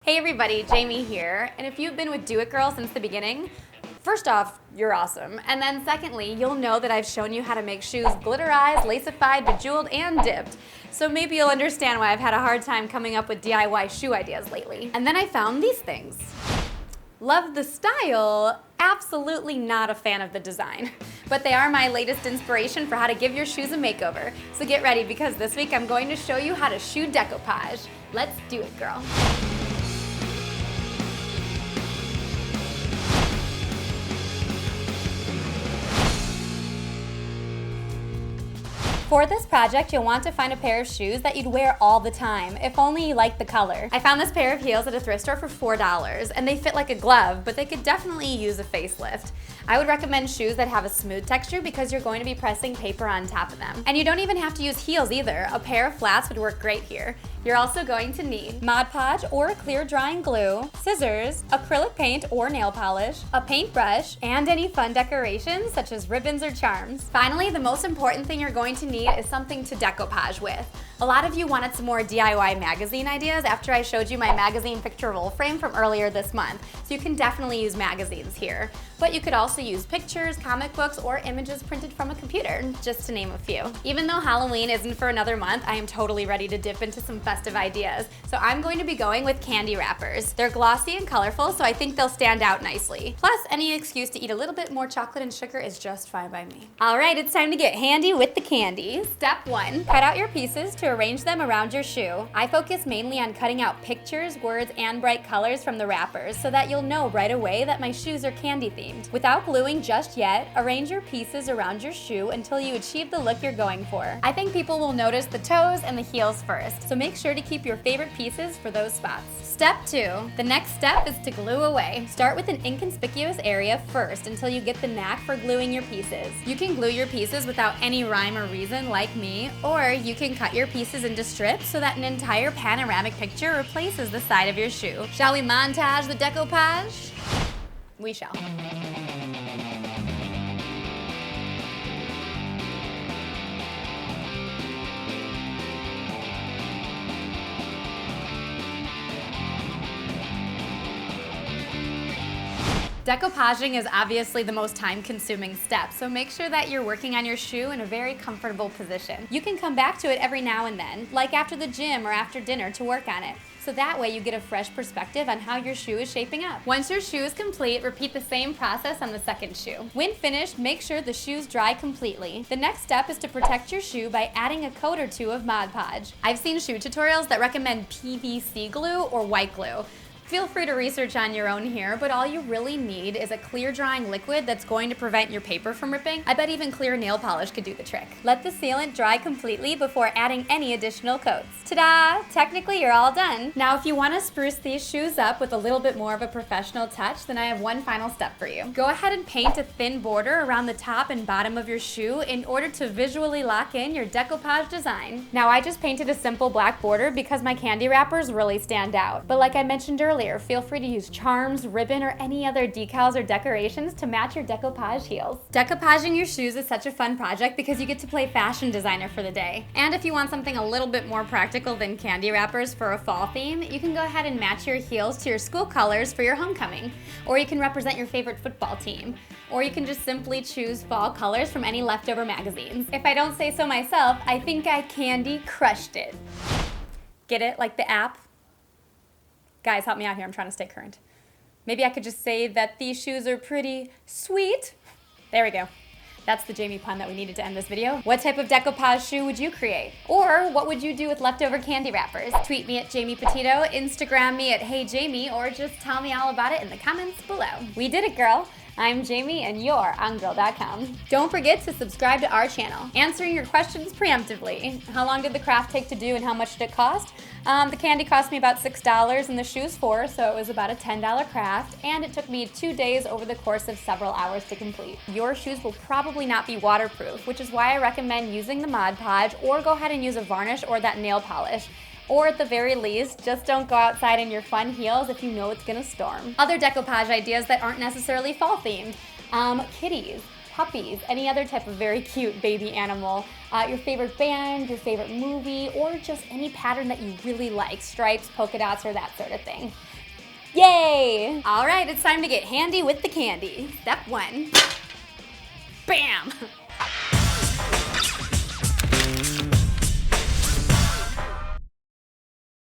Hey everybody, Jamie here, and if you've been with Do It Girl since the beginning, first off, you're awesome. And then secondly, you'll know that I've shown you how to make shoes glitterized, lacified, bejeweled, and dipped. So maybe you'll understand why I've had a hard time coming up with DIY shoe ideas lately. And then I found these things. Love the style, absolutely not a fan of the design. But they are my latest inspiration for how to give your shoes a makeover. So get ready because this week I'm going to show you how to shoe decoupage. Let's do it, girl. For this project, you'll want to find a pair of shoes that you'd wear all the time, if only you like the color. I found this pair of heels at a thrift store for $4, and they fit like a glove, but they could definitely use a facelift. I would recommend shoes that have a smooth texture because you're going to be pressing paper on top of them. And you don't even have to use heels either. A pair of flats would work great here. You're also going to need Mod Podge or clear drying glue, scissors, acrylic paint or nail polish, a paintbrush, and any fun decorations such as ribbons or charms. Finally, the most important thing you're going to need is something to decoupage with. A lot of you wanted some more DIY magazine ideas after I showed you my magazine picture roll frame from earlier this month, so you can definitely use magazines here. But you could also use pictures, comic books, or images printed from a computer, just to name a few. Even though Halloween isn't for another month, I am totally ready to dip into some festive ideas. So I'm going to be going with candy wrappers. They're glossy and colorful, so I think they'll stand out nicely. Plus, any excuse to eat a little bit more chocolate and sugar is just fine by me. All right, it's time to get handy with the candy. Step 1, cut out your pieces to arrange them around your shoe. I focus mainly on cutting out pictures, words, and bright colors from the wrappers so that you'll know right away that my shoes are candy themed. Without gluing just yet, arrange your pieces around your shoe until you achieve the look you're going for. I think people will notice the toes and the heels first, so make sure to keep your favorite pieces for those spots. Step 2, the next step is to glue away. Start with an inconspicuous area first until you get the knack for gluing your pieces. You can glue your pieces without any rhyme or reason like me, or you can cut your pieces into strips so that an entire panoramic picture replaces the side of your shoe. Shall we montage the decoupage? We shall. Decoupaging is obviously the most time-consuming step, so make sure that you're working on your shoe in a very comfortable position. You can come back to it every now and then, like after the gym or after dinner to work on it. So that way you get a fresh perspective on how your shoe is shaping up. Once your shoe is complete, repeat the same process on the second shoe. When finished, make sure the shoes dry completely. The next step is to protect your shoe by adding a coat or two of Mod Podge. I've seen shoe tutorials that recommend PVC glue or white glue. Feel free to research on your own here, but all you really need is a clear drying liquid that's going to prevent your paper from ripping. I bet even clear nail polish could do the trick. Let the sealant dry completely before adding any additional coats. Ta-da! Technically, you're all done. Now, if you want to spruce these shoes up with a little bit more of a professional touch, then I have one final step for you. Go ahead and paint a thin border around the top and bottom of your shoe in order to visually lock in your decoupage design. Now, I just painted a simple black border because my candy wrappers really stand out. But like I mentioned earlier, feel free to use charms, ribbon, or any other decals or decorations to match your decoupage heels. Decoupaging your shoes is such a fun project because you get to play fashion designer for the day. And if you want something a little bit more practical than candy wrappers for a fall theme, you can go ahead and match your heels to your school colors for your homecoming. Or you can represent your favorite football team. Or you can just simply choose fall colors from any leftover magazines. If I don't say so myself, I think I candy crushed it. Get it? Like the app? Guys, help me out here, I'm trying to stay current. Maybe I could just say that these shoes are pretty sweet. There we go. That's the Jamie pun that we needed to end this video. What type of decoupage shoe would you create? Or what would you do with leftover candy wrappers? Tweet me at Jamie Petito, Instagram me at HeyJamie, or just tell me all about it in the comments below. We did it, girl. I'm Jamie and you're on Gurl.com. Don't forget to subscribe to our channel. Answering your questions preemptively. How long did the craft take to do and how much did it cost? The candy cost me about $6 and the shoes $4, so it was about a $10 craft, and it took me 2 days over the course of several hours to complete. Your shoes will probably not be waterproof, which is why I recommend using the Mod Podge, or go ahead and use a varnish or that nail polish. Or at the very least, just don't go outside in your fun heels if you know it's gonna storm. Other decoupage ideas that aren't necessarily fall themed. Kitties, puppies, any other type of very cute baby animal, your favorite band, your favorite movie, or just any pattern that you really like, stripes, polka dots, or that sort of thing. Yay! All right, it's time to get handy with the candy. Step 1. Bam!